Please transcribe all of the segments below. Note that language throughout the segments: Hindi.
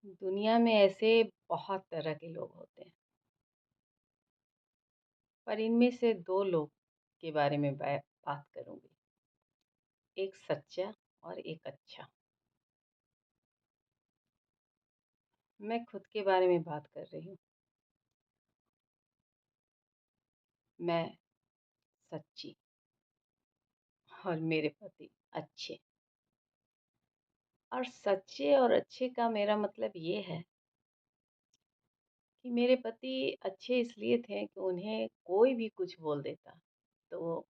दुनिया में ऐसे बहुत तरह के लोग होते हैं, पर इनमें से 2 लोग के बारे में बात करूँगी। एक सच्चा और एक अच्छा। मैं खुद के बारे में बात कर रही हूँ। मैं सच्ची और मेरे पति अच्छे। और सच्चे और अच्छे का मेरा मतलब ये है कि मेरे पति अच्छे इसलिए थे कि उन्हें कोई भी कुछ बोल देता, तो वो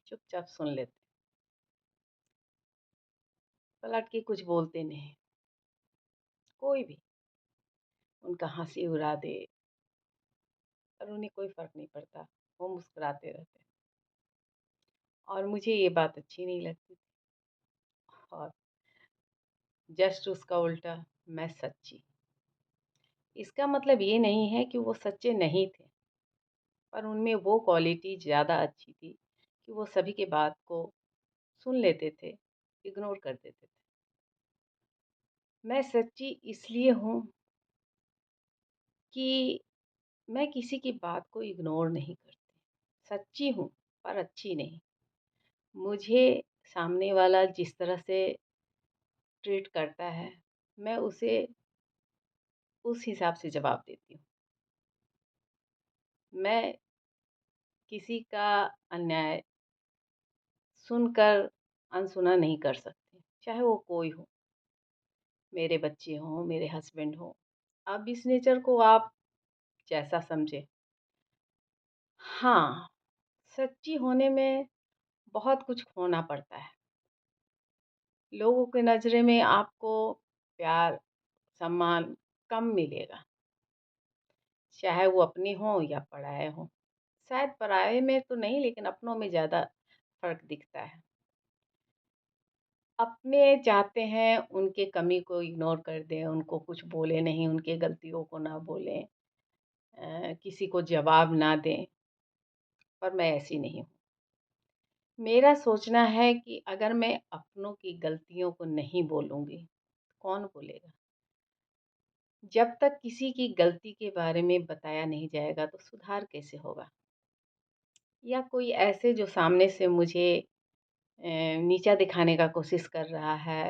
चुपचाप सुन लेते, पलट के कुछ बोलते नहीं। कोई भी उनका हँसी उड़ा दे और उन्हें कोई फ़र्क नहीं पड़ता, वो मुस्कुराते रहते। और मुझे ये बात अच्छी नहीं लगती। और जस्ट उसका उल्टा, मैं सच्ची। इसका मतलब ये नहीं है कि वो सच्चे नहीं थे, पर उनमें वो क्वालिटी ज़्यादा अच्छी थी कि वो सभी की बात को सुन लेते थे, इग्नोर कर देते थे। मैं सच्ची इसलिए हूँ कि मैं किसी की बात को इग्नोर नहीं करती। सच्ची हूँ, पर अच्छी नहीं। मुझे सामने वाला जिस तरह से ट्रीट करता है, मैं उसे उस हिसाब से जवाब देती हूँ। मैं किसी का अन्याय सुनकर अनसुना नहीं कर सकती, चाहे वो कोई हो, मेरे बच्चे हों, मेरे हस्बैंड हों। अब इस नेचर को आप जैसा समझें। हाँ, सच्ची होने में बहुत कुछ खोना पड़ता है। लोगों की नज़रें में आपको प्यार, सम्मान कम मिलेगा, चाहे वो अपने हों या पराए हों। शायद पराये में तो नहीं, लेकिन अपनों में ज़्यादा फ़र्क दिखता है। अपने चाहते हैं उनके कमी को इग्नोर कर दें, उनको कुछ बोले नहीं, उनकी गलतियों को ना बोलें, किसी को जवाब ना दें, पर मैं ऐसी नहीं हूँ। मेरा सोचना है कि अगर मैं अपनों की गलतियों को नहीं बोलूँगी, कौन बोलेगा? जब तक किसी की गलती के बारे में बताया नहीं जाएगा, तो सुधार कैसे होगा? या कोई ऐसे जो सामने से मुझे नीचा दिखाने का कोशिश कर रहा है,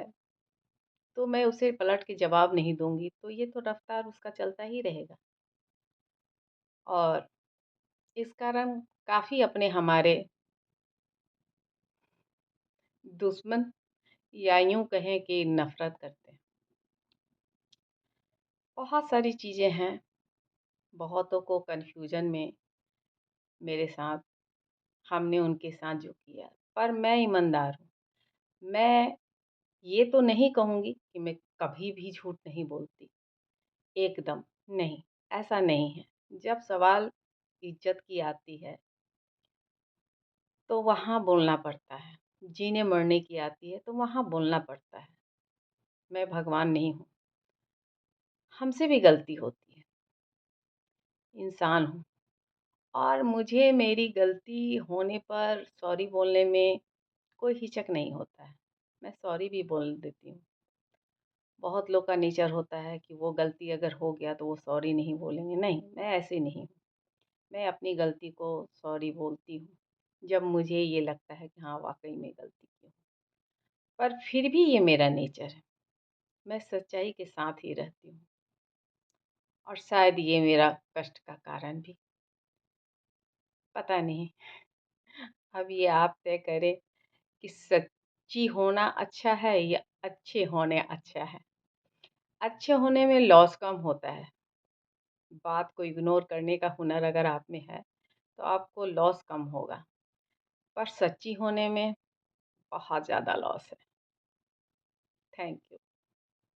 तो मैं उसे पलट के जवाब नहीं दूँगी, तो ये तो रफ़्तार उसका चलता ही रहेगा। और इस कारण काफ़ी अपने हमारे दुश्मन, या यूँ कहें कि नफ़रत करते हैं। बहुत सारी चीज़ें हैं, बहुतों को कन्फ्यूज़न में मेरे साथ, हमने उनके साथ जो किया, पर मैं ईमानदार हूँ। मैं ये तो नहीं कहूँगी कि मैं कभी भी झूठ नहीं बोलती, एकदम नहीं, ऐसा नहीं है। जब सवाल इज़्ज़त की आती है, तो वहाँ बोलना पड़ता है। जीने-मरने की आती है, तो वहाँ बोलना पड़ता है। मैं भगवान नहीं हूँ, हमसे भी गलती होती है, इंसान हूँ। और मुझे मेरी गलती होने पर सॉरी बोलने में कोई हिचक नहीं होता है। मैं सॉरी भी बोल देती हूँ। बहुत लोग का नेचर होता है कि वो गलती अगर हो गया तो वो सॉरी नहीं बोलेंगे। नहीं, मैं ऐसी नहीं हूँ। मैं अपनी गलती को सॉरी बोलती हूँ, जब मुझे ये लगता है कि हाँ, वाक़ई में गलती की हूँ। पर फिर भी ये मेरा नेचर है, मैं सच्चाई के साथ ही रहती हूँ, और शायद ये मेरा कष्ट का कारण भी, पता नहीं। अब ये आप तय करें कि सच्ची होना अच्छा है या अच्छे होने अच्छा है। अच्छे होने में लॉस कम होता है। बात को इग्नोर करने का हुनर अगर आप में है, तो आपको लॉस कम होगा। पर सच्ची होने में बहुत ज़्यादा लॉस है। Thank you.